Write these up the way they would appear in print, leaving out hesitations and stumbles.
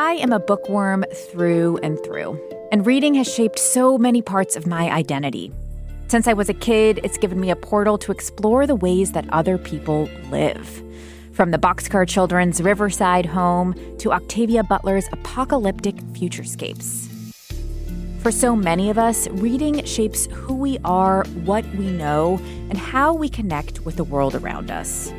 I am a bookworm through and through, and reading has shaped so many parts of my identity. Since I was a kid, it's given me a portal to explore the ways that other people live. From the Boxcar Children's Riverside home to Octavia Butler's apocalyptic futurescapes. For so many of us, reading shapes who we are, what we know, and how we connect with the world around us.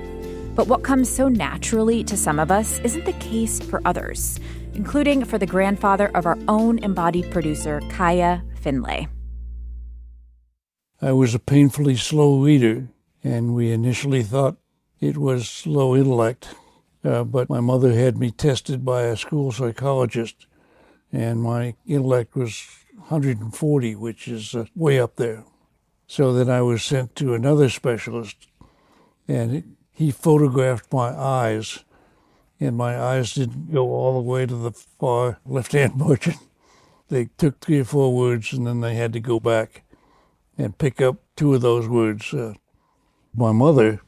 But what comes so naturally to some of us isn't the case for others, including for the grandfather of our own embodied producer, Kaya Finlay. I was a painfully slow reader, and we initially thought it was slow intellect. But my mother had me tested by a school psychologist, and my intellect was 140, which is way up there. So then I was sent to another specialist, and he photographed my eyes, and my eyes didn't go all the way to the far left-hand margin. They took 3 or 4 words, and then they had to go back and pick up 2 of those words. My mother,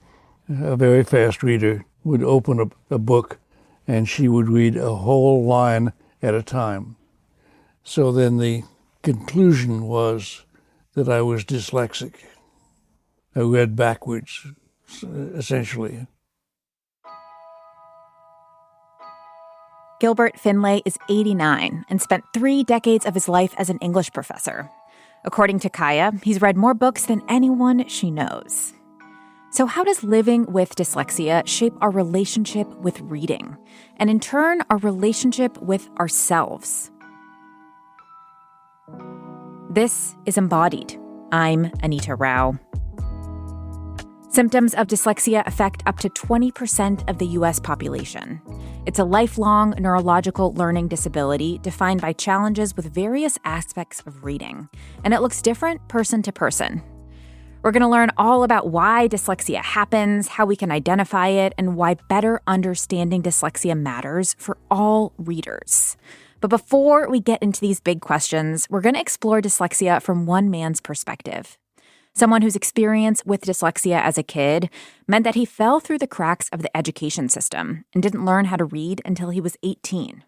a very fast reader, would open a book and she would read a whole line at a time. So then the conclusion was that I was dyslexic. I read backwards, essentially. Gilbert Finlay is 89 and spent 3 decades of his life as an English professor. According to Kaya, he's read more books than anyone she knows. So how does living with dyslexia shape our relationship with reading, and in turn, our relationship with ourselves? This is Embodied. I'm Anita Rao. Symptoms of dyslexia affect up to 20% of the U.S. population. It's a lifelong neurological learning disability defined by challenges with various aspects of reading, and it looks different person to person. We're going to learn all about why dyslexia happens, how we can identify it, and why better understanding dyslexia matters for all readers. But before we get into these big questions, we're going to explore dyslexia from one man's perspective. Someone whose experience with dyslexia as a kid meant that he fell through the cracks of the education system and didn't learn how to read until he was 18.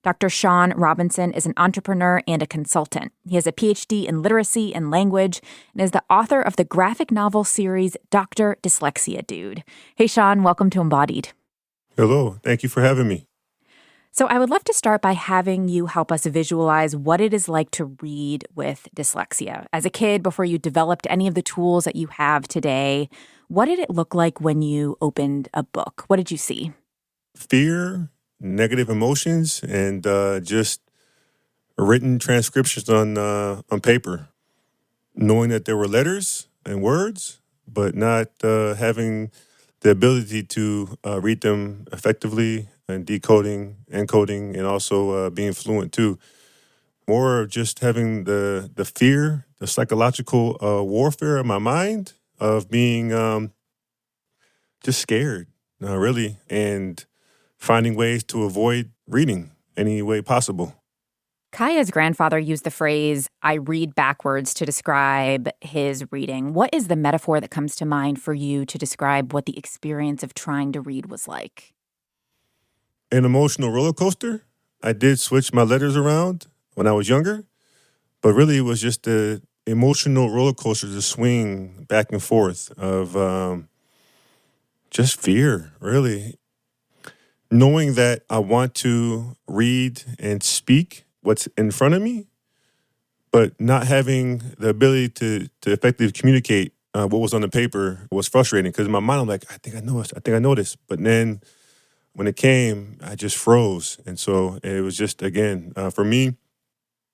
Dr. Sean Robinson is an entrepreneur and a consultant. He has a PhD in literacy and language and is the author of the graphic novel series Dr. Dyslexia Dude. Hey, Sean, welcome to Embodied. Hello, thank you for having me. So I would love to start by having you help us visualize what it is like to read with dyslexia. As a kid, before you developed any of the tools that you have today, what did it look like when you opened a book? What did you see? Fear, negative emotions, and just written transcriptions on paper. Knowing that there were letters and words, but not having the ability to read them effectively, and decoding, encoding, and also being fluent too. More of just having the fear, the psychological warfare in my mind of being just scared, really, and finding ways to avoid reading any way possible. Kaya's grandfather used the phrase, "I read backwards," to describe his reading. What is the metaphor that comes to mind for you to describe what the experience of trying to read was like? An emotional roller coaster. I did switch my letters around when I was younger, but really it was just the emotional roller coaster to swing back and forth of just fear, really. Knowing that I want to read and speak what's in front of me, but not having the ability to effectively communicate what was on the paper was frustrating, because in my mind I'm like, I think I know this. But then when it came, I just froze. And so it was just, again, for me,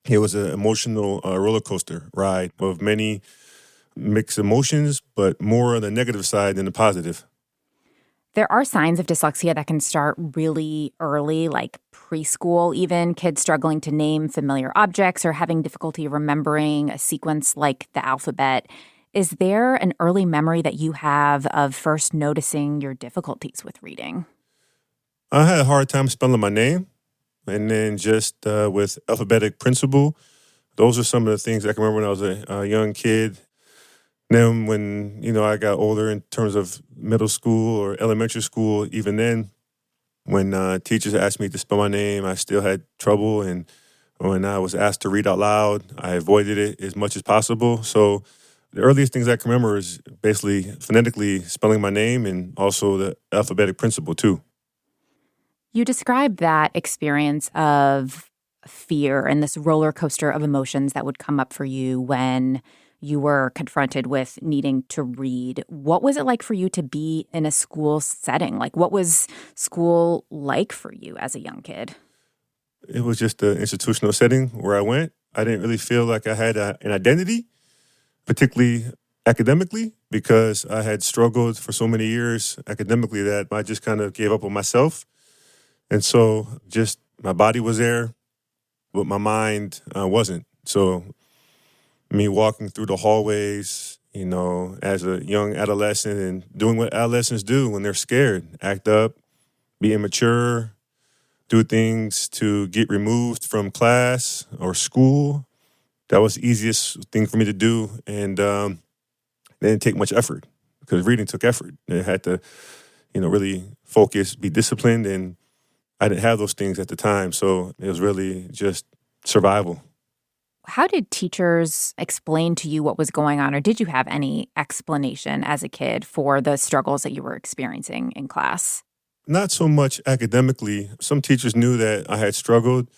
it was an emotional roller coaster ride of many mixed emotions, but more on the negative side than the positive. There are signs of dyslexia that can start really early, like preschool even, kids struggling to name familiar objects or having difficulty remembering a sequence like the alphabet. Is there an early memory that you have of first noticing your difficulties with reading? I had a hard time spelling my name, and then just with alphabetic principle, those are some of the things I can remember when I was a young kid. Then when, I got older in terms of middle school or elementary school, even then, When teachers asked me to spell my name, I still had trouble. And when I was asked to read out loud, I avoided it as much as possible. So the earliest things I can remember is basically phonetically spelling my name and also the alphabetic principle, too. You described that experience of fear and this roller coaster of emotions that would come up for you when you were confronted with needing to read. What was it like for you to be in a school setting? Like, what was school like for you as a young kid? It was just an institutional setting where I went. I didn't really feel like I had an identity, particularly academically, because I had struggled for so many years academically that I just kind of gave up on myself. And so just my body was there, but my mind wasn't. So me walking through the hallways, as a young adolescent and doing what adolescents do when they're scared, act up, be immature, do things to get removed from class or school. That was the easiest thing for me to do. And it didn't take much effort because reading took effort. I had to, really focus, be disciplined, and I didn't have those things at the time. So it was really just survival. How did teachers explain to you what was going on, or did you have any explanation as a kid for the struggles that you were experiencing in class? Not so much academically. Some teachers knew that I had struggled.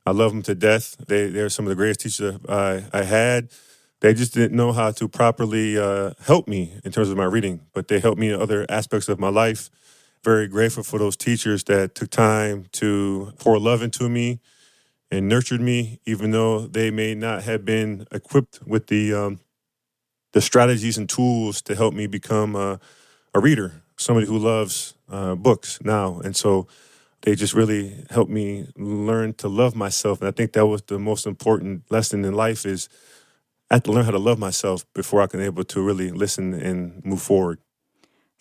I love them to death. They're some of the greatest teachers I had. They just didn't know how to properly help me in terms of my reading, but they helped me in other aspects of my life. Very grateful for those teachers that took time to pour love into me and nurtured me, even though they may not have been equipped with the strategies and tools to help me become a reader, somebody who loves books now. And so they just really helped me learn to love myself. And I think that was the most important lesson in life is I had to learn how to love myself before I can be able to really listen and move forward.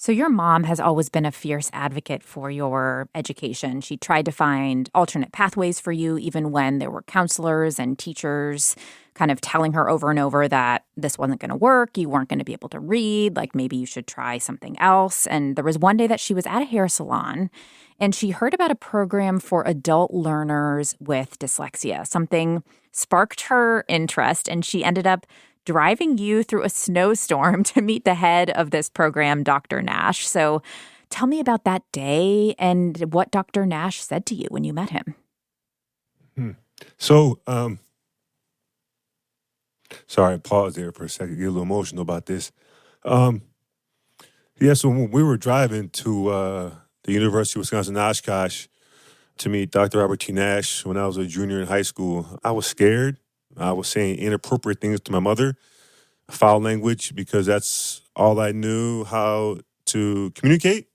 So your mom has always been a fierce advocate for your education. She tried to find alternate pathways for you, even when there were counselors and teachers kind of telling her over and over that this wasn't going to work, you weren't going to be able to read, like maybe you should try something else. And there was one day that she was at a hair salon and she heard about a program for adult learners with dyslexia. Something sparked her interest and she ended up driving you through a snowstorm to meet the head of this program, Dr. Nash. So tell me about that day and what Dr. Nash said to you when you met him. So, sorry, pause there for a second, get a little emotional about this. So when we were driving to the University of Wisconsin-Oshkosh to meet Dr. Robert T. Nash when I was a junior in high school, I was scared. I was saying inappropriate things to my mother, foul language, because that's all I knew how to communicate.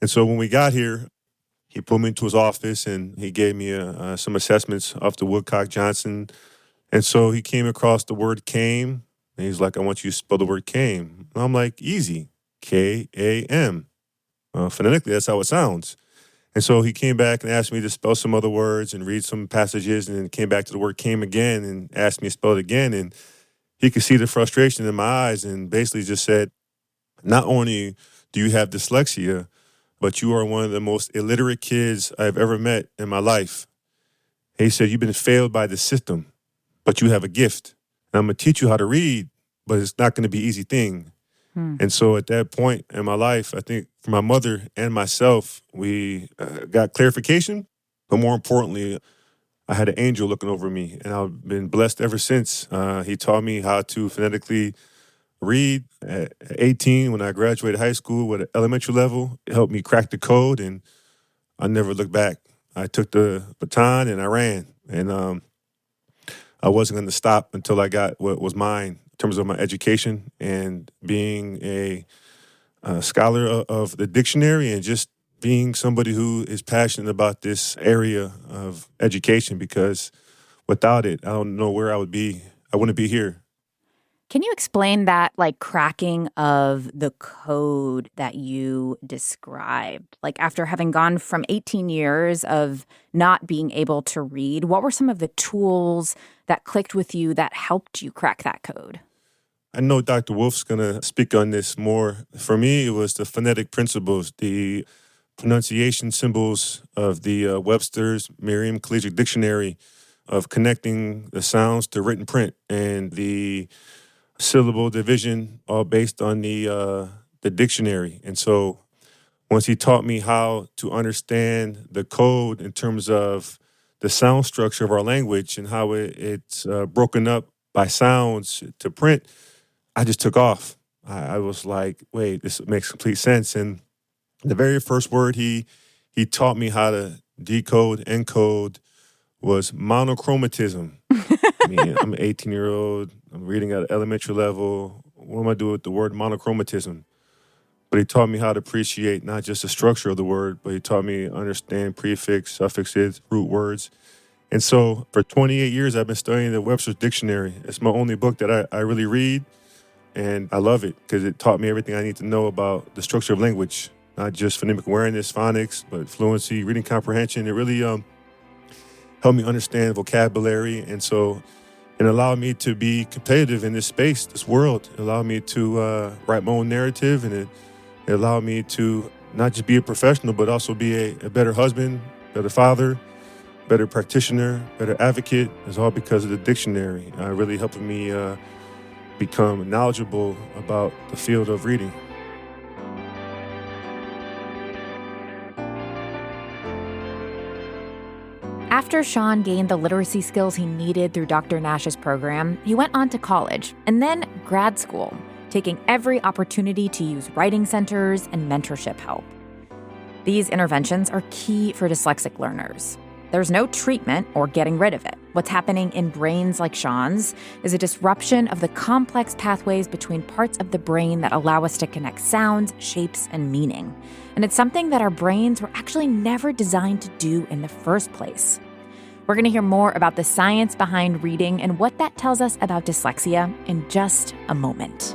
And so when we got here, he put me into his office and he gave me some assessments off the Woodcock-Johnson. And so he came across the word came, and he's like, I want you to spell the word came. And I'm like, easy, K-A-M. Phonetically, that's how it sounds. And so he came back and asked me to spell some other words and read some passages, and then came back to the word came again and asked me to spell it again. And he could see the frustration in my eyes and basically just said, not only do you have dyslexia, but you are one of the most illiterate kids I've ever met in my life. He said, you've been failed by the system, but you have a gift. And I'm going to teach you how to read, but it's not going to be an easy thing. And so at that point in my life, I think for my mother and myself, we got clarification. But more importantly, I had an angel looking over me, and I've been blessed ever since. He taught me how to phonetically read at 18 when I graduated high school with an elementary level. It helped me crack the code, and I never looked back. I took the baton and I ran, and I wasn't going to stop until I got what was mine in terms of my education and being a scholar of the dictionary and just being somebody who is passionate about this area of education, because without it, I don't know where I would be. I wouldn't be here. Can you explain that, like, cracking of the code that you described? Like, after having gone from 18 years of not being able to read, what were some of the tools that clicked with you that helped you crack that code? I know Dr. Wolf's going to speak on this more. For me, it was the phonetic principles, the pronunciation symbols of the Webster's Merriam Collegiate Dictionary of connecting the sounds to written print and the syllable division, all based on the dictionary. And so once he taught me how to understand the code in terms of the sound structure of our language and how it's broken up by sounds to print, I just took off. I was like, wait, this makes complete sense. And the very first word he taught me how to decode, encode was monochromatism. I mean, I'm an 18-year-old. I'm reading at elementary level. What am I doing with the word monochromatism? But he taught me how to appreciate not just the structure of the word, but he taught me to understand prefix, suffixes, root words. And so for 28 years, I've been studying the Webster's Dictionary. It's my only book that I really read, and I love it because it taught me everything I need to know about the structure of language, not just phonemic awareness, phonics, but fluency, reading comprehension. It really helped me understand vocabulary, and so it allowed me to be competitive in this space, this world. It allowed me to write my own narrative, and it allowed me to not just be a professional, but also be a better husband, better father, better practitioner, better advocate. It's all because of the dictionary. Really helping me become knowledgeable about the field of reading. After Sean gained the literacy skills he needed through Dr. Nash's program, he went on to college and then grad school, taking every opportunity to use writing centers and mentorship help. These interventions are key for dyslexic learners. There's no treatment or getting rid of it. What's happening in brains like Sean's is a disruption of the complex pathways between parts of the brain that allow us to connect sounds, shapes, and meaning. And it's something that our brains were actually never designed to do in the first place. We're going to hear more about the science behind reading and what that tells us about dyslexia in just a moment.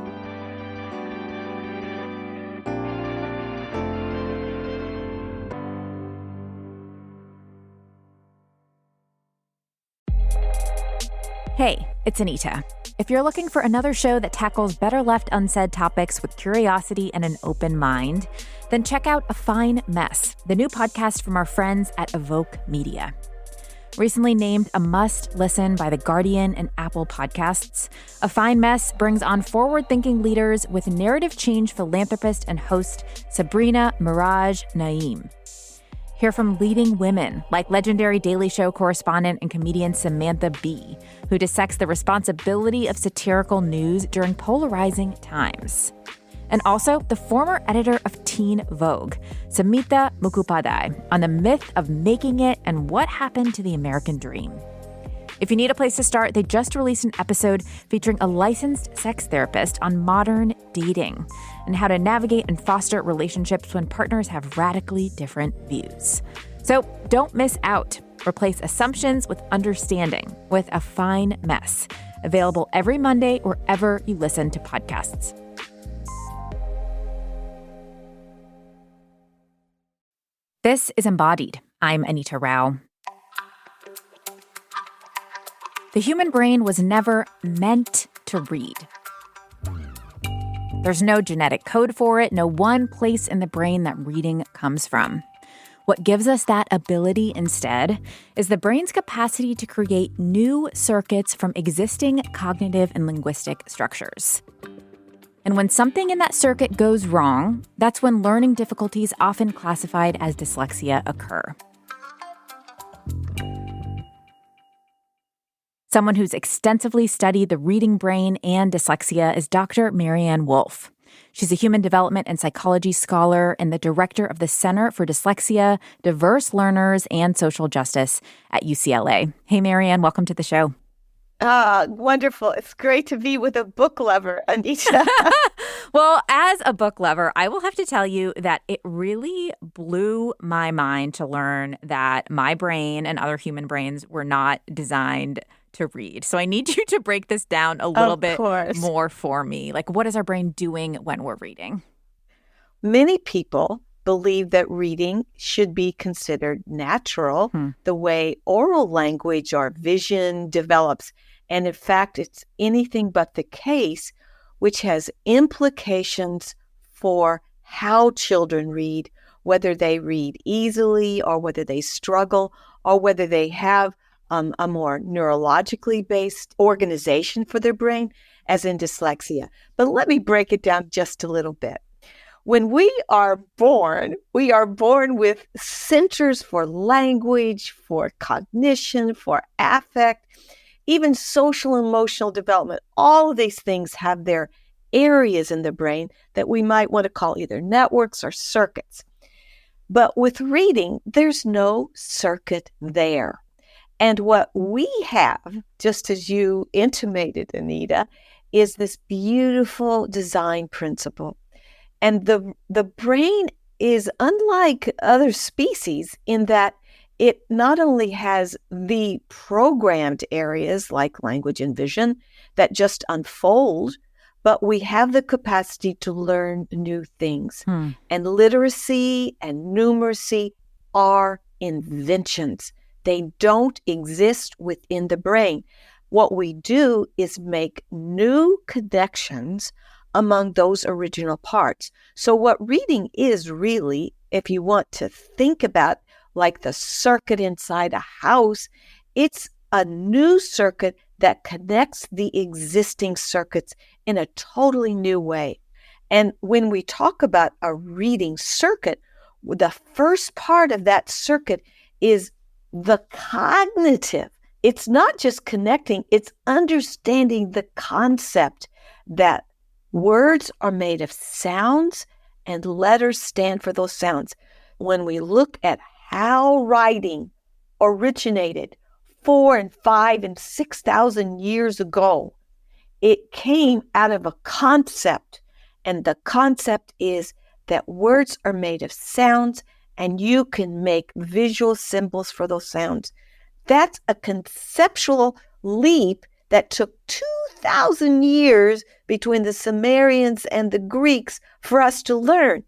Hey, it's Anita. If you're looking for another show that tackles better left unsaid topics with curiosity and an open mind, then check out A Fine Mess, the new podcast from our friends at Evoke Media. Recently named a must-listen by The Guardian and Apple Podcasts, A Fine Mess brings on forward-thinking leaders with narrative change philanthropist and host Sabrina Miraj Naeem. Hear from leading women like legendary Daily Show correspondent and comedian Samantha Bee, who dissects the responsibility of satirical news during polarizing times. And also the former editor of Teen Vogue, Samita Mukhopadhyay, on the myth of making it and what happened to the American dream. If you need a place to start, they just released an episode featuring a licensed sex therapist on modern dating and how to navigate and foster relationships when partners have radically different views. So don't miss out. Replace assumptions with understanding with A Fine Mess. Available every Monday wherever you listen to podcasts. This is Embodied. I'm Anita Rao. The human brain was never meant to read. There's no genetic code for it, no one place in the brain that reading comes from. What gives us that ability instead is the brain's capacity to create new circuits from existing cognitive and linguistic structures. And when something in that circuit goes wrong, that's when learning difficulties, often classified as dyslexia, occur. Someone who's extensively studied the reading brain and dyslexia is Dr. Marianne Wolf. She's a human development and psychology scholar and the director of the Center for Dyslexia, Diverse Learners, and Social Justice at UCLA. Hey, Marianne, welcome to the show. Wonderful. It's great to be with a book lover, Anita. Well, as a book lover, I will have to tell you that it really blew my mind to learn that my brain and other human brains were not designed to read. So I need you to break this down a little bit more for me. Like, what is our brain doing when we're reading? Many people believe that reading should be considered natural, the way oral language or vision develops. And in fact, it's anything but the case, which has implications for how children read, whether they read easily or whether they struggle or whether they have a more neurologically based organization for their brain, as in dyslexia. But let me break it down just a little bit. When we are born with centers for language, for cognition, for affect, even social and emotional development. All of these things have their areas in the brain that we might want to call either networks or circuits. But with reading, there's no circuit there. And what we have, just as you intimated, Anita, is this beautiful design principle. And the brain is unlike other species in that it not only has the programmed areas like language and vision that just unfold, but we have the capacity to learn new things. And literacy and numeracy are inventions. They don't exist within the brain. What we do is make new connections among those original parts. So what reading is really, if you want to think about like the circuit inside a house, it's a new circuit that connects the existing circuits in a totally new way. And when we talk about a reading circuit, the first part of that circuit is the cognitive. It's not just connecting, it's understanding the concept that words are made of sounds and letters stand for those sounds. When we look at how writing originated 4,000 and 5,000 and 6,000 years ago, it came out of a concept. And the concept is that words are made of sounds and you can make visual symbols for those sounds. That's a conceptual leap that took 2,000 years between the Sumerians and the Greeks for us to learn.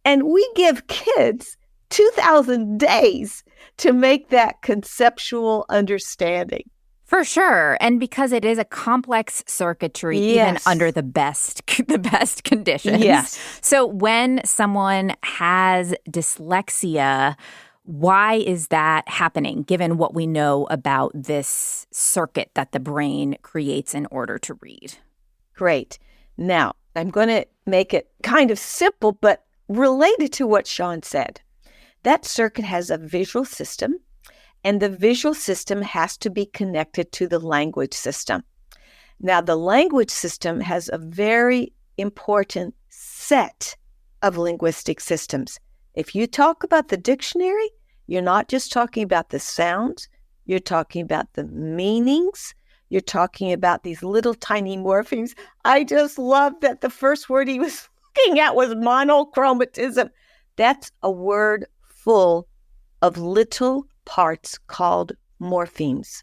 And we give kids 2,000 days to make that conceptual understanding. For sure. And because it is a complex circuitry, even under the best conditions. Yes. So when someone has dyslexia, why is that happening, given what we know about this circuit that the brain creates in order to read? Great. Now, I'm going to make it kind of simple, but related to what Sean said. That circuit has a visual system, and the visual system has to be connected to the language system. Now, the language system has a very important set of linguistic systems. If you talk about the dictionary, you're not just talking about the sounds, you're talking about the meanings, you're talking about these little tiny morphemes. I just love that the first word he was looking at was monochromatism. That's a word full of little parts called morphemes.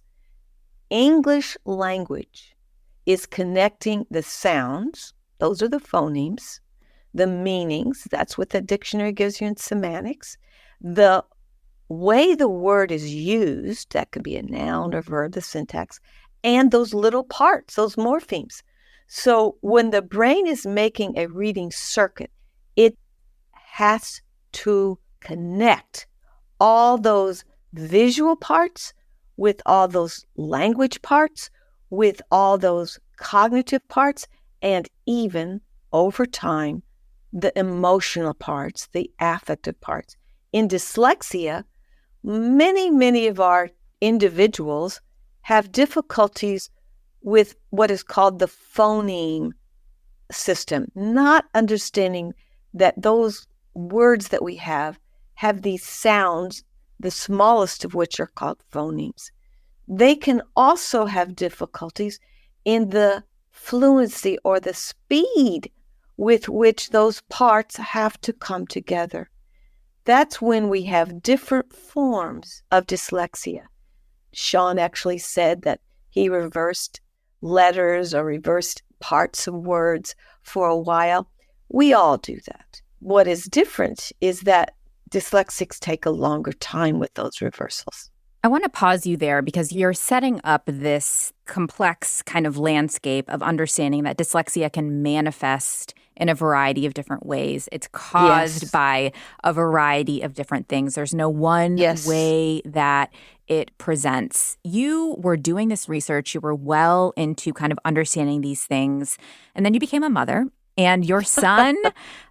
English language is connecting the sounds, those are the phonemes, the meanings, that's what the dictionary gives you in semantics, the way the word is used, that could be a noun or verb, the syntax, and those little parts, those morphemes. So when the brain is making a reading circuit, it has to connect all those visual parts with all those language parts, with all those cognitive parts, and even over time, the emotional parts, the affective parts. In dyslexia, many of our individuals have difficulties with what is called the phoneme system, not understanding that those words that we have these sounds, the smallest of which are called phonemes. They can also have difficulties in the fluency or the speed with which those parts have to come together. That's when we have different forms of dyslexia. Sean actually said that he reversed letters or reversed parts of words for a while. We all do that. What is different is that dyslexics take a longer time with those reversals. I want to pause you there because you're setting up this complex kind of landscape of understanding that dyslexia can manifest in a variety of different ways. It's caused by a variety of different things. There's no one way that it presents. You were doing this research. You were well into kind of understanding these things. And then you became a mother, and your son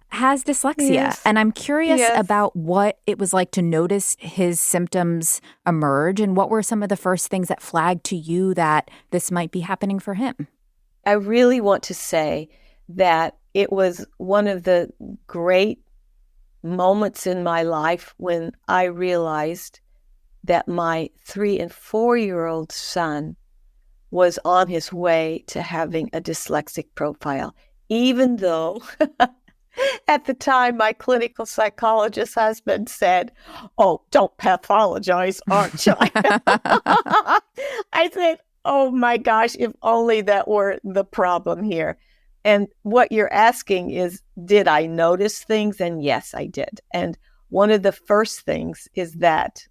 has dyslexia. And I'm curious about what it was like to notice his symptoms emerge, and what were some of the first things that flagged to you that this might be happening for him? I really want to say that it was one of the great moments in my life when I realized that my 3 and 4-year-old son was on his way to having a dyslexic profile, even though at the time my clinical psychologist husband said, "Oh, don't pathologize, aren't you?" I said, "Oh my gosh, if only that were the problem here." And what you're asking is, did I notice things? And yes, I did. And one of the first things is that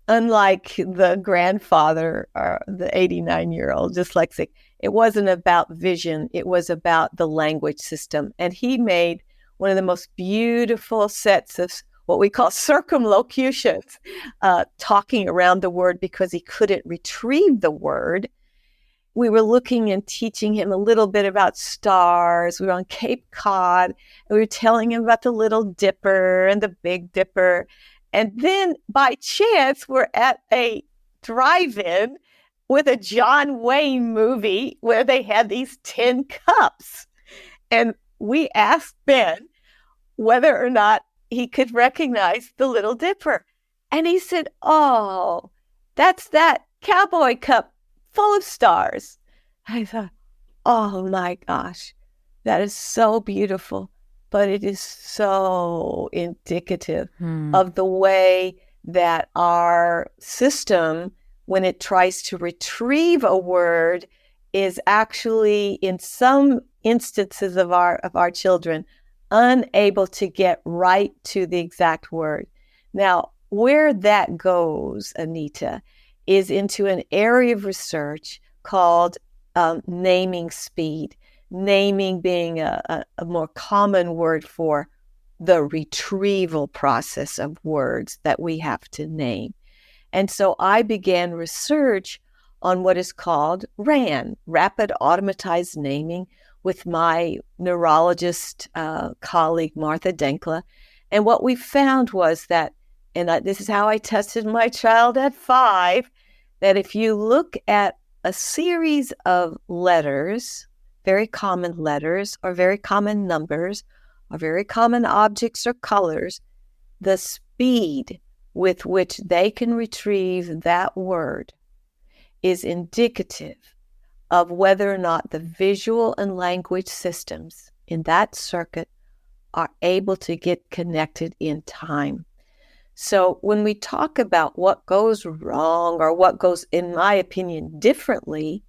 unlike the grandfather, the 89-year-old dyslexic, it wasn't about vision. It was about the language system. And he made one of the most beautiful sets of what we call circumlocutions, talking around the word because he couldn't retrieve the word. We were looking and teaching him a little bit about stars. We were on Cape Cod, and we were telling him about the Little Dipper and the Big Dipper. And then by chance, we're at a drive-in with a John Wayne movie where they had these tin cups. And we asked Ben whether or not he could recognize the Little Dipper. And he said, "Oh, that's that cowboy cup full of stars." I thought, oh my gosh, that is so beautiful. But it is so indicative of the way that our system, when it tries to retrieve a word, is actually, in some instances of our children, unable to get right to the exact word. Now, where that goes, Anita, is into an area of research called naming speed. Naming being a more common word for the retrieval process of words that we have to name. And so I began research on what is called RAN, Rapid Automatized Naming, with my neurologist colleague, Martha Denkla. And what we found was that, and this is how I tested my child at 5, that if you look at a series of letters, very common letters or very common numbers or very common objects or colors, the speed with which they can retrieve that word is indicative of whether or not the visual and language systems in that circuit are able to get connected in time. So when we talk about what goes wrong or what goes, in my opinion, differently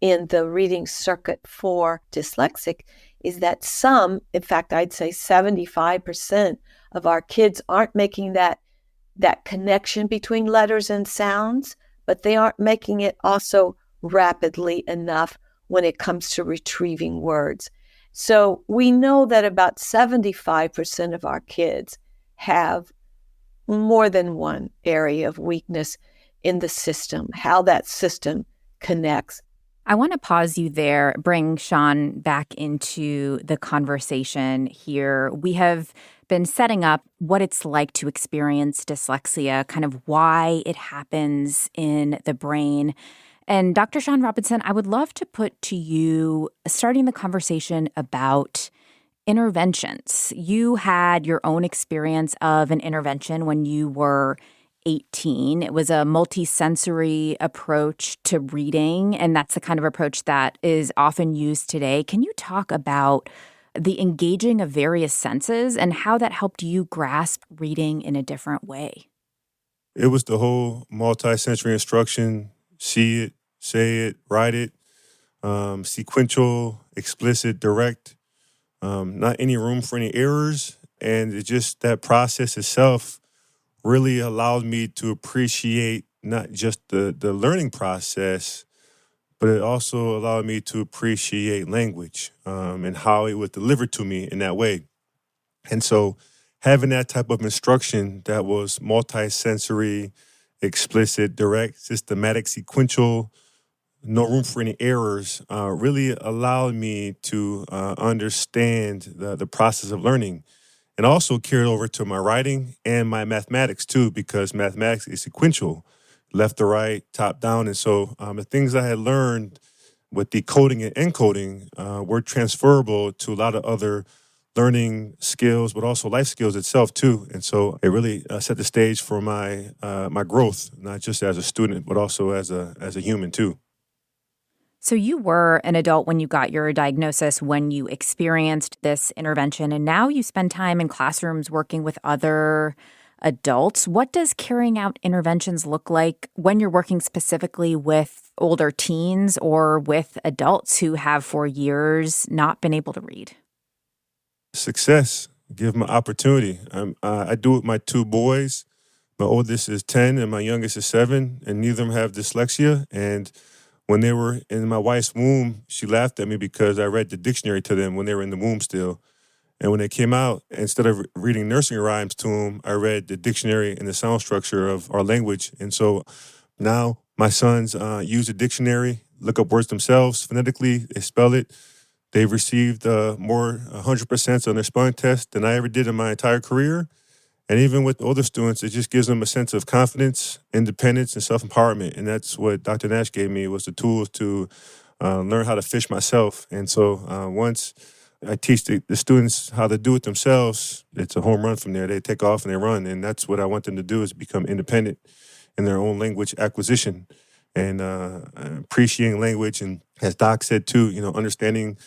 in the reading circuit for dyslexic, is that some, in fact, I'd say 75% of our kids aren't making that connection between letters and sounds, but they aren't making it also rapidly enough when it comes to retrieving words. So we know that about 75% of our kids have more than one area of weakness in the system, how that system connects. I want to pause you there, bring Sean back into the conversation here. We have been setting up what it's like to experience dyslexia, kind of why it happens in the brain. And Dr. Sean Robinson, I would love to put to you, starting the conversation about interventions. You had your own experience of an intervention when you were 18. It was a multisensory approach to reading, and that's the kind of approach that is often used today. Can you talk about the engaging of various senses and how that helped you grasp reading in a different way? It was the whole multi-sensory instruction: see it, say it, write it, sequential, explicit, direct, not any room for any errors. And it just, that process itself really allowed me to appreciate not just the learning process, but it also allowed me to appreciate language and how it was delivered to me in that way. And so having that type of instruction that was multi-sensory, explicit, direct, systematic, sequential, no room for any errors, really allowed me to understand the process of learning, and also carried over to my writing and my mathematics too, because mathematics is sequential, left to right, top down. And so the things I had learned with decoding and encoding were transferable to a lot of other learning skills, but also life skills itself too. And so it really set the stage for my my growth, not just as a student, but also as a human too. So you were an adult when you got your diagnosis, when you experienced this intervention, and now you spend time in classrooms working with other adults. What does carrying out interventions look like when you're working specifically with older teens or with adults who have for years not been able to read? Success, give them an opportunity. I do it with my two boys. My oldest is 10 and my youngest is 7, and neither of them have dyslexia. And when they were in my wife's womb, she laughed at me because I read the dictionary to them when they were in the womb still. And when they came out, instead of reading nursery rhymes to them, I read the dictionary and the sound structure of our language. And so now my sons use the dictionary, look up words themselves phonetically, they spell it. They've received more 100% on their spelling test than I ever did in my entire career. And even with older students, it just gives them a sense of confidence, independence, and self-empowerment. And that's what Dr. Nash gave me, was the tools to learn how to fish myself. And so once I teach the students how to do it themselves, it's a home run from there. They take off and they run. And that's what I want them to do, is become independent in their own language acquisition and appreciating language. And as Doc said too, understanding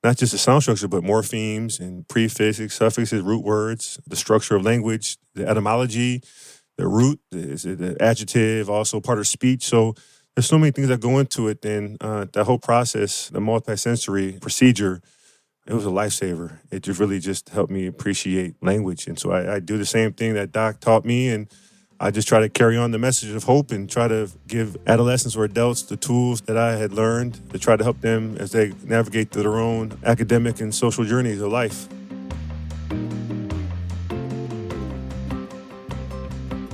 not just the sound structure, but morphemes and prefixes, suffixes, root words, the structure of language, the etymology, the root, the adjective, also part of speech. So there's so many things that go into it. And that whole process, the multisensory procedure, it was a lifesaver. It just really just helped me appreciate language. And so I do the same thing that Doc taught me, and I just try to carry on the message of hope and try to give adolescents or adults the tools that I had learned to try to help them as they navigate through their own academic and social journeys of life.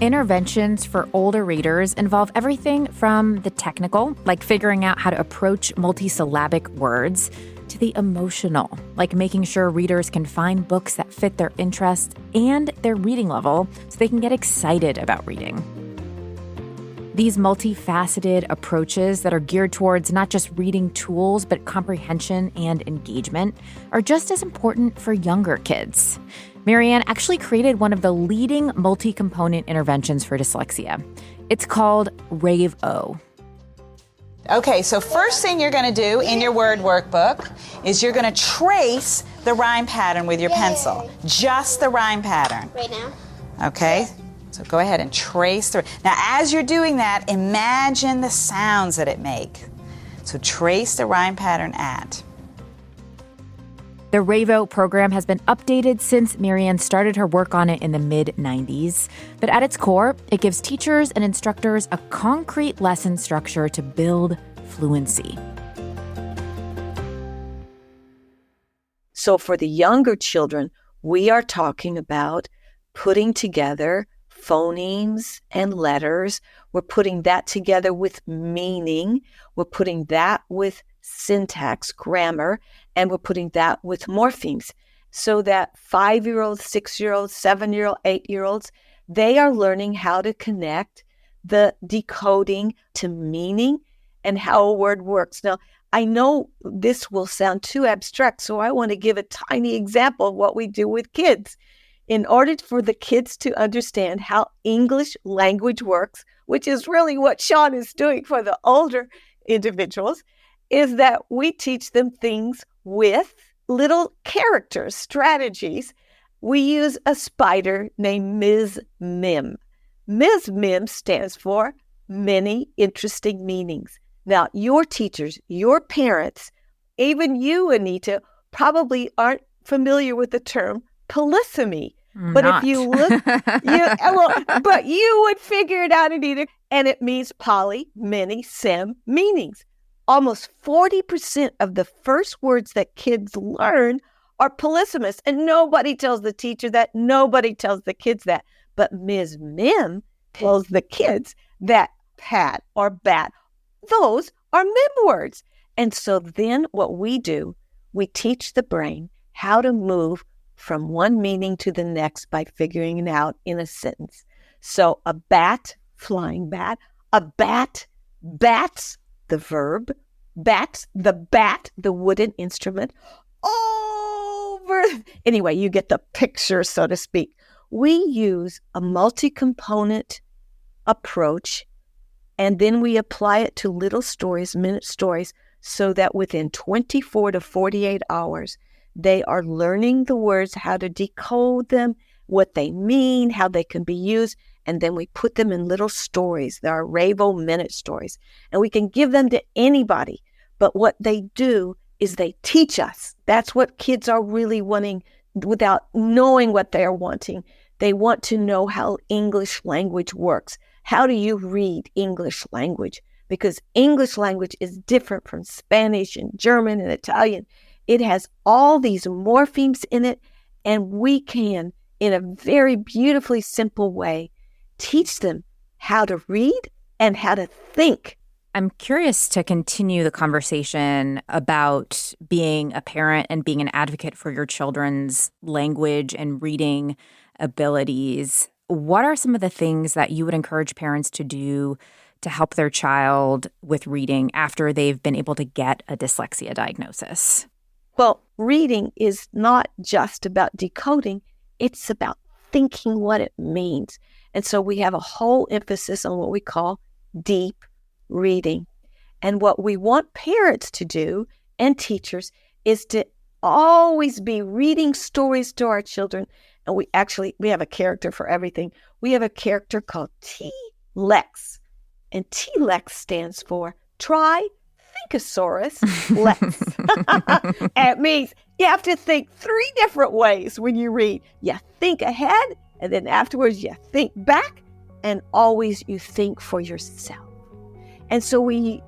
Interventions for older readers involve everything from the technical, like figuring out how to approach multisyllabic words, to the emotional, like making sure readers can find books that fit their interests and their reading level so they can get excited about reading. These multifaceted approaches that are geared towards not just reading tools, but comprehension and engagement are just as important for younger kids. Marianne actually created one of the leading multi-component interventions for dyslexia. It's called RAVE-O. Okay, so first thing you're going to do in your word workbook is you're going to trace the rhyme pattern with your pencil. Just the rhyme pattern. Right now? Okay, so go ahead and trace the... Now, as you're doing that, imagine the sounds that it makes. So trace the rhyme pattern at. The RAVE-O program has been updated since Marianne started her work on it in the mid-90s. But at its core, it gives teachers and instructors a concrete lesson structure to build fluency. So for the younger children, we are talking about putting together phonemes and letters. We're putting that together with meaning. We're putting that with syntax, grammar, and we're putting that with morphemes, so that 5-year-olds, 6-year-olds, 7-year-olds, 8-year-olds, they are learning how to connect the decoding to meaning and how a word works. Now, I know this will sound too abstract, so I want to give a tiny example of what we do with kids. In order for the kids to understand how English language works, which is really what Sean is doing for the older individuals, is that we teach them things with little characters, strategies. We use a spider named Ms. Mim. Ms. Mim stands for many interesting meanings. Now, your teachers, your parents, even you, Anita, probably aren't familiar with the term polysemy. But Not. if you look, but you would figure it out, Anita, and it means poly, many, sem meanings. almost 40% of the first words that kids learn are polysemous. And nobody tells the teacher that. Nobody tells the kids that. But Ms. Mim tells the kids that pat or bat, those are Mim words. And so then what we do, we teach the brain how to move from one meaning to the next by figuring it out in a sentence. So a bat, flying bat, a bat, bats, the verb, bats, the bat, the wooden instrument, over. Anyway, you get the picture, so to speak. We use a multi-component approach, and then we apply it to little stories, minute stories, so that within 24 to 48 hours, they are learning the words, how to decode them, what they mean, how they can be used, and then we put them in little stories. There are Ravo minute stories, and we can give them to anybody. But what they do is they teach us. That's what kids are really wanting without knowing what they are wanting. They want to know how English language works. How do you read English language? Because English language is different from Spanish and German and Italian. It has all these morphemes in it, and we can, in a very beautifully simple way, teach them how to read and how to think. I'm curious to continue the conversation about being a parent and being an advocate for your children's language and reading abilities. What are some of the things that you would encourage parents to do to help their child with reading after they've been able to get a dyslexia diagnosis? Well, reading is not just about decoding. It's about thinking what it means. And so we have a whole emphasis on what we call deep reading. And what we want parents to do and teachers is to always be reading stories to our children. And we have a character for everything. We have a character called T-Lex. And T-Lex stands for Try Thinkosaurus Lex. And it means you have to think 3 different ways when you read. You think ahead, and then afterwards you think back, and always you think for yourself. And so we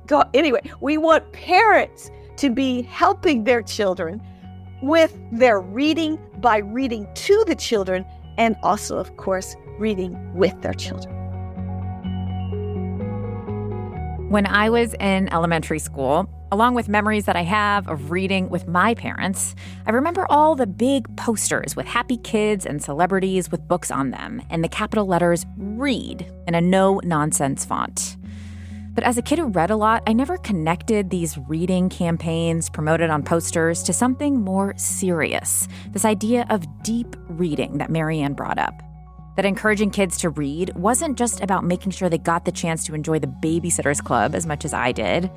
want parents to be helping their children with their reading by reading to the children, and also, of course, reading with their children. When I was in elementary school, along with memories that I have of reading with my parents, I remember all the big posters with happy kids and celebrities with books on them, and the capital letters READ in a no-nonsense font. But as a kid who read a lot, I never connected these reading campaigns promoted on posters to something more serious, this idea of deep reading that Marianne brought up. That encouraging kids to read wasn't just about making sure they got the chance to enjoy the Babysitter's Club as much as I did,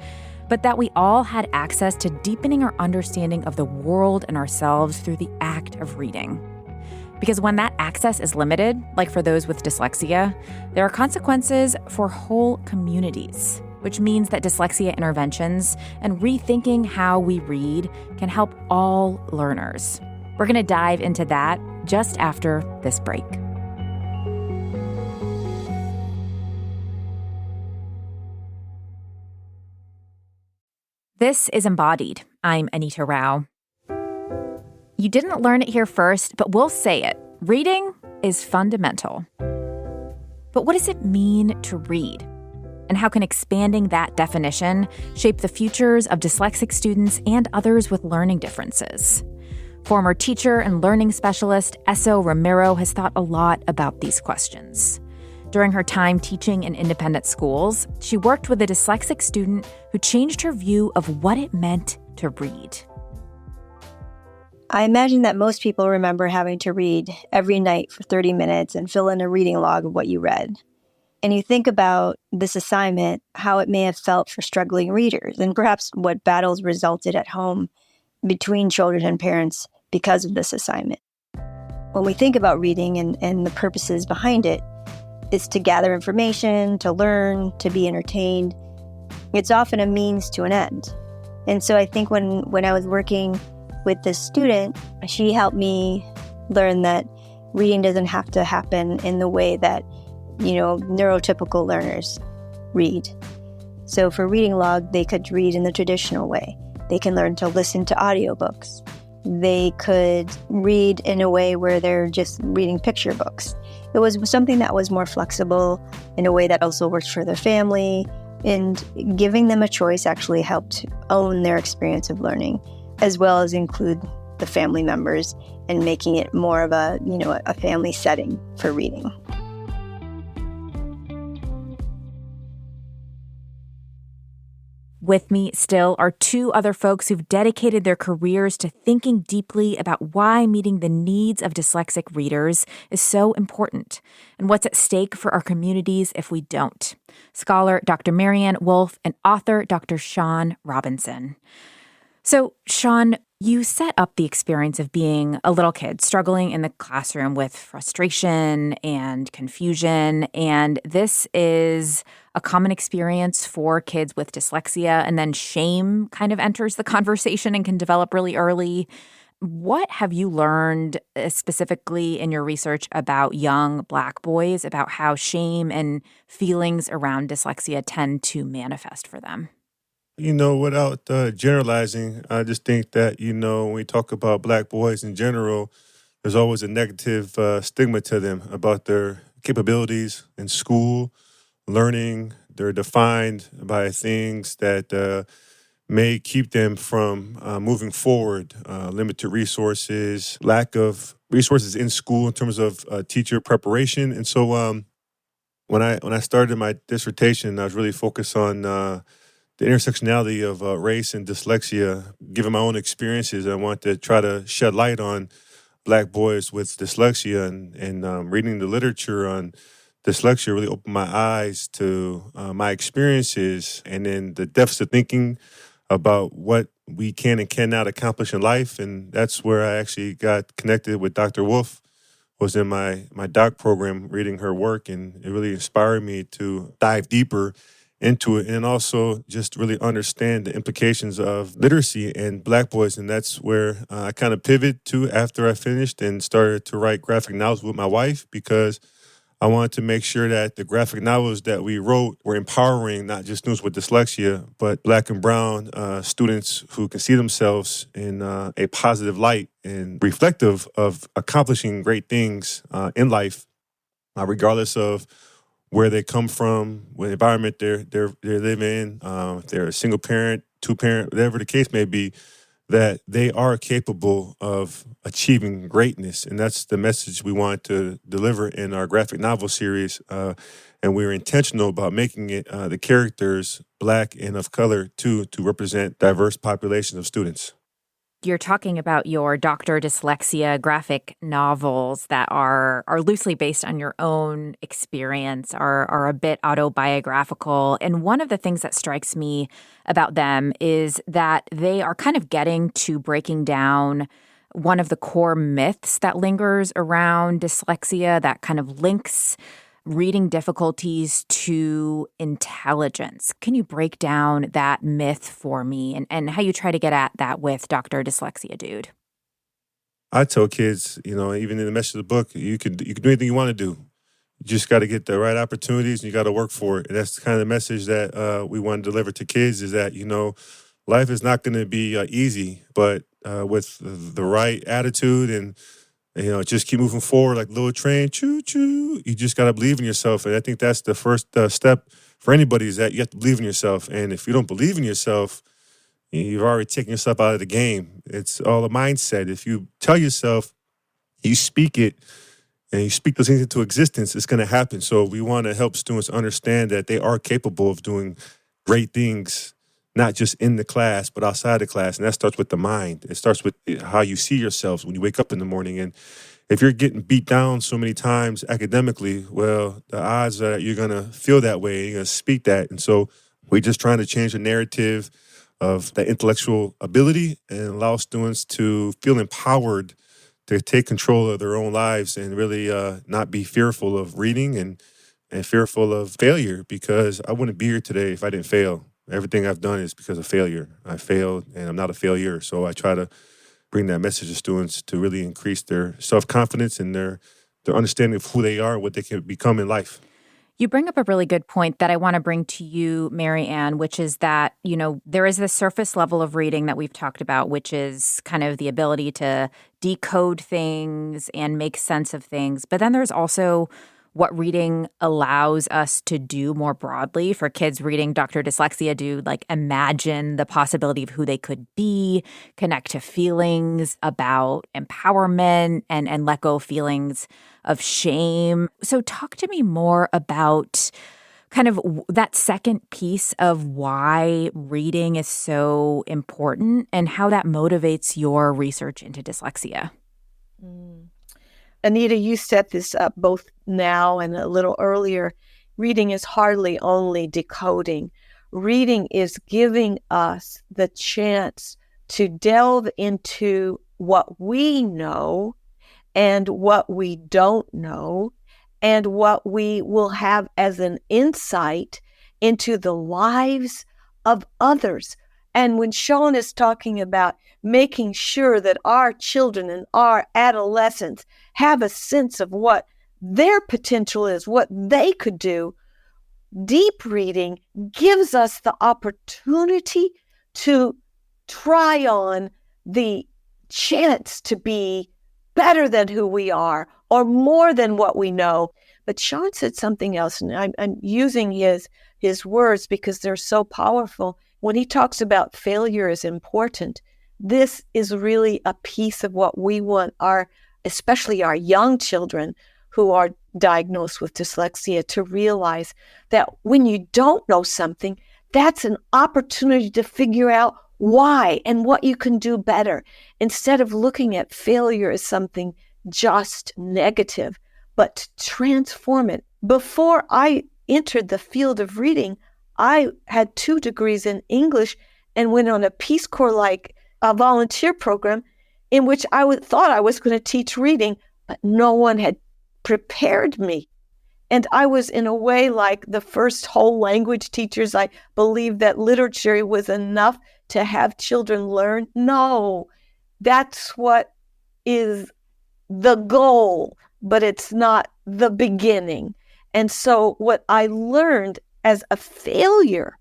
but that we all had access to deepening our understanding of the world and ourselves through the act of reading. Because when that access is limited, like for those with dyslexia, there are consequences for whole communities, which means that dyslexia interventions and rethinking how we read can help all learners. We're going to dive into that just after this break. This is Embodied. I'm Anita Rao. You didn't learn it here first, but we'll say it. Reading is fundamental. But what does it mean to read? And how can expanding that definition shape the futures of dyslexic students and others with learning differences? Former teacher and learning specialist Eso Romero has thought a lot about these questions. During her time teaching in independent schools, she worked with a dyslexic student who changed her view of what it meant to read. I imagine that most people remember having to read every night for 30 minutes and fill in a reading log of what you read. And you think about this assignment, how it may have felt for struggling readers, and perhaps what battles resulted at home between children and parents because of this assignment. When we think about reading and the purposes behind it, it's to gather information, to learn, to be entertained. It's often a means to an end. And so I think when I was working with this student, she helped me learn that reading doesn't have to happen in the way that, neurotypical learners read. So for reading log, they could read in the traditional way. They can learn to listen to audiobooks. They could read in a way where they're just reading picture books. It was something that was more flexible in a way that also worked for their family. And giving them a choice actually helped own their experience of learning, as well as include the family members and making it more of a family setting for reading. With me still are two other folks who've dedicated their careers to thinking deeply about why meeting the needs of dyslexic readers is so important and what's at stake for our communities if we don't. Scholar Dr. Marianne Wolf and author Dr. Sean Robinson. So, Sean, you set up the experience of being a little kid struggling in the classroom with frustration and confusion, and this is a common experience for kids with dyslexia, and then shame kind of enters the conversation and can develop really early. What have you learned specifically in your research about young Black boys, about how shame and feelings around dyslexia tend to manifest for them? Without generalizing, I just think that, when we talk about Black boys in general, there's always a negative stigma to them about their capabilities in school, learning. They're defined by things that may keep them from moving forward, limited resources, lack of resources in school in terms of teacher preparation. And so when I started my dissertation, I was really focused on the intersectionality of race and dyslexia. Given my own experiences, I want to try to shed light on Black boys with dyslexia, and reading the literature on dyslexia really opened my eyes to my experiences, and then the deficit thinking about what we can and cannot accomplish in life. And that's where I actually got connected with Dr. Wolf. Was in my doc program, reading her work, and it really inspired me to dive deeper into it, and also just really understand the implications of literacy and Black boys. And that's where I kind of pivoted to after I finished and started to write graphic novels with my wife, because I wanted to make sure that the graphic novels that we wrote were empowering not just students with dyslexia, but Black and brown students who can see themselves in a positive light and reflective of accomplishing great things in life, regardless of where they come from, what environment they live in, if they're a single parent, two parent, whatever the case may be, that they are capable of achieving greatness. And that's the message we want to deliver in our graphic novel series. And we're intentional about making it the characters Black and of color too, to represent diverse populations of students. You're talking about your Dr. Dyslexia graphic novels that are loosely based on your own experience, are a bit autobiographical. And one of the things that strikes me about them is that they are kind of getting to breaking down one of the core myths that lingers around dyslexia that kind of links reading difficulties to intelligence. Can you break down that myth for me and how you try to get at that with Dr. Dyslexia Dude? I tell kids, even in the message of the book, you can do anything you want to do. You just got to get the right opportunities, and you got to work for it. And that's kind of the message that we want to deliver to kids, is that, life is not going to be easy, but with the right attitude and just keep moving forward like a little train, choo-choo. You just got to believe in yourself. And I think that's the first step for anybody, is that you have to believe in yourself. And if you don't believe in yourself, you've already taken yourself out of the game. It's all a mindset. If you tell yourself, you speak it, and you speak those things into existence, it's going to happen. So we want to help students understand that they are capable of doing great things, not just in the class, but outside the class. And that starts with the mind. It starts with how you see yourselves when you wake up in the morning. And if you're getting beat down so many times academically, well, the odds are that you're going to feel that way. You're going to speak that. And so we're just trying to change the narrative of the intellectual ability and allow students to feel empowered to take control of their own lives and really not be fearful of reading and fearful of failure, because I wouldn't be here today if I didn't fail. Everything I've done is because of failure. I failed, and I'm not a failure. So I try to bring that message to students to really increase their self-confidence and their understanding of who they are and what they can become in life. You bring up a really good point that I want to bring to you, Mary Ann, which is that, there is this surface level of reading that we've talked about, which is kind of the ability to decode things and make sense of things. But then there's also what reading allows us to do more broadly. For kids reading Dr. Dyslexia, do like imagine the possibility of who they could be, connect to feelings about empowerment and let go of feelings of shame. So talk to me more about kind of that second piece of why reading is so important and how that motivates your research into dyslexia. Anita, you set this up both now and a little earlier. Reading is hardly only decoding. Reading is giving us the chance to delve into what we know and what we don't know and what we will have as an insight into the lives of others. And when Sean is talking about making sure that our children and our adolescents have a sense of what their potential is, what they could do, deep reading gives us the opportunity to try on the chance to be better than who we are or more than what we know. But Sean said something else, and I'm using his words because they're so powerful. When he talks about failure is important, this is really a piece of what we want especially our young children who are diagnosed with dyslexia, to realize that when you don't know something, that's an opportunity to figure out why and what you can do better, instead of looking at failure as something just negative, but to transform it. Before I entered the field of reading, I had 2 degrees in English and went on a Peace Corps-like volunteer program in which I thought I was going to teach reading, but no one had prepared me. And I was in a way like the first whole language teachers. I believed that literature was enough to have children learn. No, that's what is the goal, but it's not the beginning. And so what I learned as a failure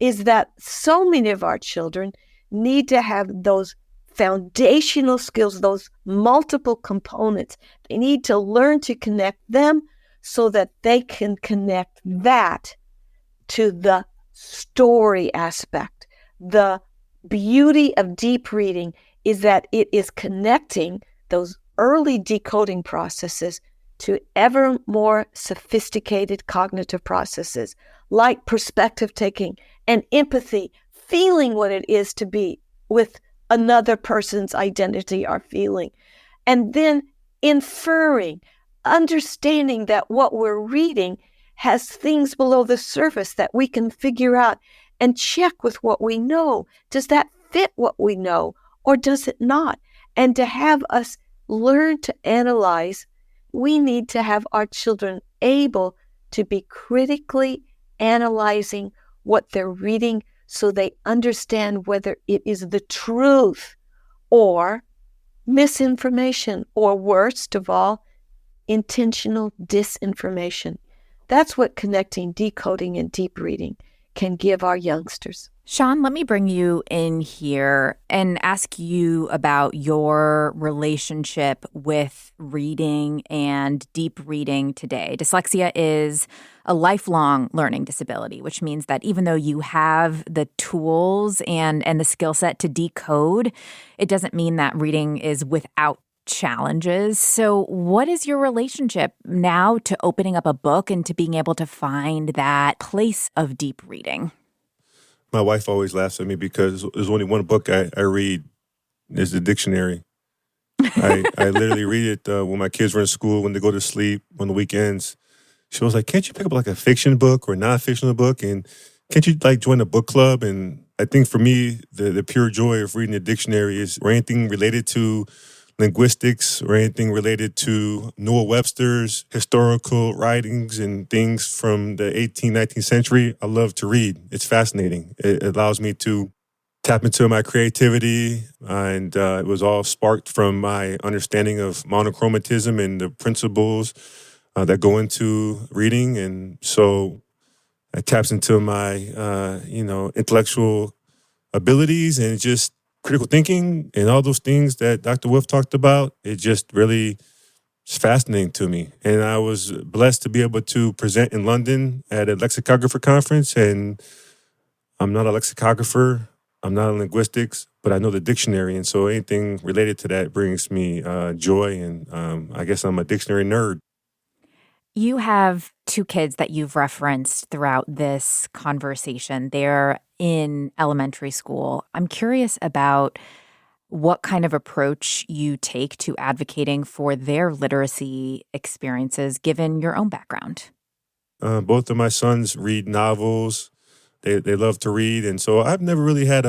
is that so many of our children need to have those foundational skills, those multiple components. They need to learn to connect them so that they can connect that to the story aspect. The beauty of deep reading is that it is connecting those early decoding processes to ever more sophisticated cognitive processes like perspective taking and empathy, feeling what it is to be with another person's identity or feeling, and then inferring, understanding that what we're reading has things below the surface that we can figure out and check with what we know. Does that fit what we know or does it not? And to have us learn to analyze, we need to have our children able to be critically analyzing what they're reading so they understand whether it is the truth or misinformation, or worst of all, intentional disinformation. That's what connecting, decoding, and deep reading can give our youngsters. Sean, let me bring you in here and ask you about your relationship with reading and deep reading today. Dyslexia is a lifelong learning disability, which means that even though you have the tools and the skill set to decode, it doesn't mean that reading is without challenges. So what is your relationship now to opening up a book and to being able to find that place of deep reading? My wife always laughs at me because there's only one book I read. It's the dictionary. I literally read it when my kids were in school, when they go to sleep, on the weekends. She was like, can't you pick up like a fiction book or a non-fictional book? And can't you like join a book club? And I think for me, the pure joy of reading a dictionary is or anything related to linguistics or anything related to Noah Webster's historical writings and things from the 18th, 19th century. I love to read. It's fascinating. It allows me to tap into my creativity, and it was all sparked from my understanding of monochromatism and the principles that go into reading. And so it taps into my, intellectual abilities and just critical thinking and all those things that Dr. Wolf talked about. It just really is fascinating to me. And I was blessed to be able to present in London at a lexicographer conference. And I'm not a lexicographer, I'm not in linguistics, but I know the dictionary. And so anything related to that brings me joy. And I guess I'm a dictionary nerd. You have two kids that you've referenced throughout this conversation. They're in elementary school. I'm curious about what kind of approach you take to advocating for their literacy experiences, given your own background. Both of my sons read novels. They love to read. And so I've never really had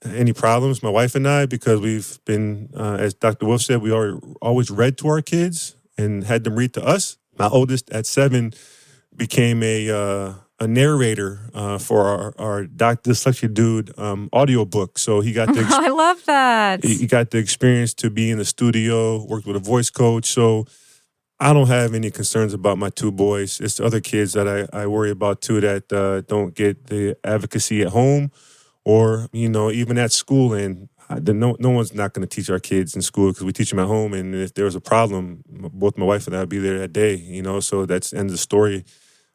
any problems, my wife and I, because we've been, as Dr. Wolf said, we always read to our kids and had them read to us. My oldest at 7 became a narrator for our Dr. Dyslexia dude audiobook. So he got I love that. He got the experience to be in the studio, worked with a voice coach. So I don't have any concerns about my two boys. It's the other kids that I worry about too that don't get the advocacy at home or, even at school. And no one's not going to teach our kids in school because we teach them at home. And if there was a problem, both my wife and I would be there that day, so that's the end of the story.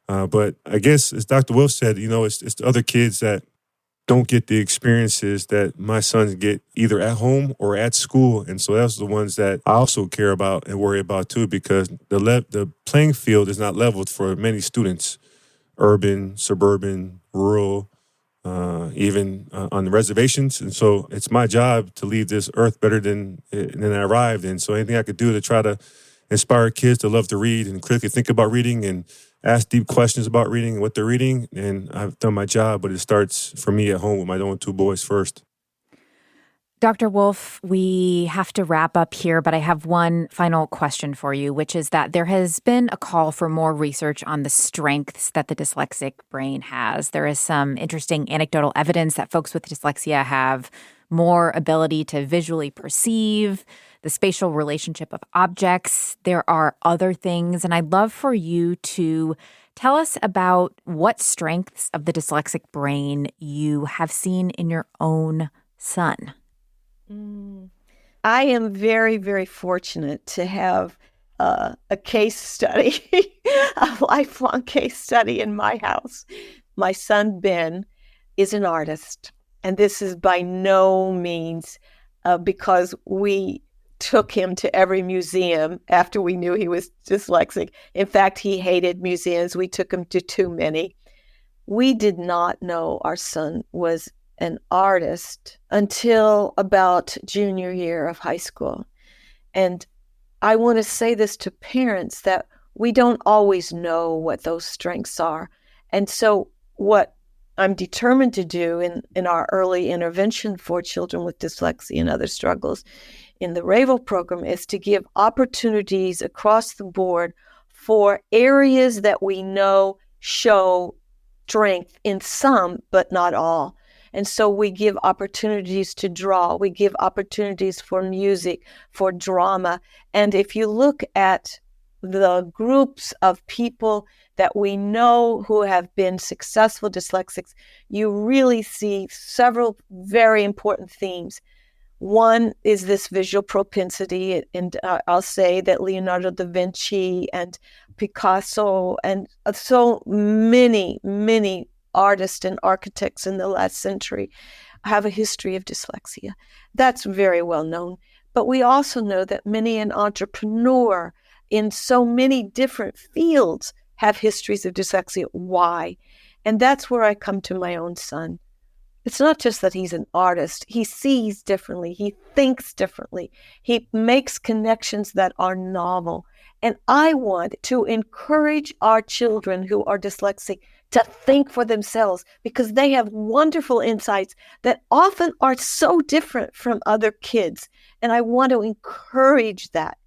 But I guess, as Dr. Wolf said, it's the other kids that don't get the experiences that my sons get either at home or at school. And so that's the ones that I also care about and worry about too, because the playing field is not leveled for many students, urban, suburban, rural, even on the reservations. And so it's my job to leave this earth better than I arrived. And so anything I could do to try to inspire kids to love to read and critically think about reading and ask deep questions about reading and what they're reading. And I've done my job, but it starts for me at home with my own two boys first. Dr. Wolf, we have to wrap up here, but I have one final question for you, which is that there has been a call for more research on the strengths that the dyslexic brain has. There is some interesting anecdotal evidence that folks with dyslexia have more ability to visually perceive the spatial relationship of objects. There are other things, and I'd love for you to tell us about what strengths of the dyslexic brain you have seen in your own son. I am very, very fortunate to have a case study, a lifelong case study in my house. My son, Ben, is an artist. And this is by no means because we took him to every museum after we knew he was dyslexic. In fact, he hated museums. We took him to too many. We did not know our son was an artist until about junior year of high school. And I want to say this to parents that we don't always know what those strengths are. And so what I'm determined to do in our early intervention for children with dyslexia and other struggles in the RAVEL program is to give opportunities across the board for areas that we know show strength in some, but not all. And so we give opportunities to draw. We give opportunities for music, for drama. And if you look at the groups of people that we know who have been successful dyslexics, you really see several very important themes. One is this visual propensity, and I'll say that Leonardo da Vinci and Picasso and so many, many artists and architects in the last century have a history of dyslexia. That's very well known. But we also know that many an entrepreneur in so many different fields have histories of dyslexia. Why? And that's where I come to my own son. It's not just that he's an artist. He sees differently. He thinks differently. He makes connections that are novel. And I want to encourage our children who are dyslexic to think for themselves because they have wonderful insights that often are so different from other kids. And I want to encourage that.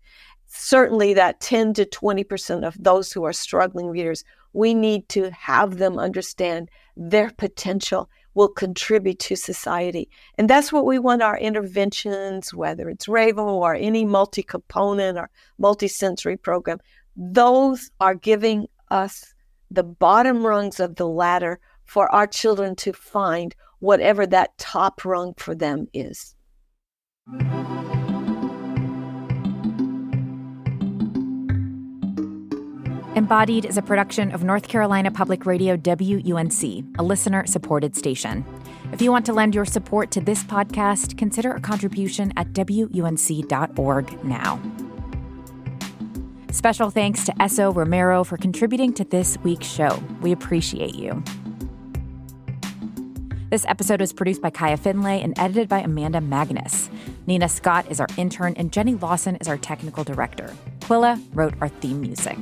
Certainly that 10 to 20% of those who are struggling readers, we need to have them understand their potential will contribute to society. And that's what we want our interventions, whether it's RAVEL or any multi-component or multi-sensory program. those are giving us the bottom rungs of the ladder for our children to find whatever that top rung for them is. Embodied is a production of North Carolina Public Radio WUNC, a listener-supported station. If you want to lend your support to this podcast, consider a contribution at WUNC.org now. Special thanks to Esso Romero for contributing to this week's show. We appreciate you. This episode was produced by Kaya Finlay and edited by Amanda Magnus. Nina Scott is our intern, and Jenny Lawson is our technical director. Quilla wrote our theme music.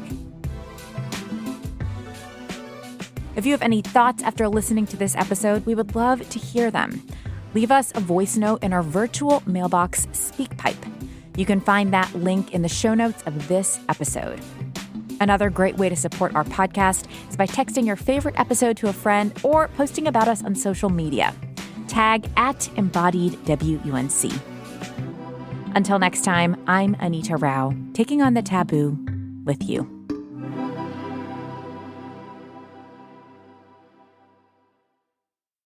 If you have any thoughts after listening to this episode, we would love to hear them. Leave us a voice note in our virtual mailbox SpeakPipe. You can find that link in the show notes of this episode. Another great way to support our podcast is by texting your favorite episode to a friend or posting about us on social media. Tag @EmbodiedWUNC. Until next time, I'm Anita Rao, taking on the taboo with you.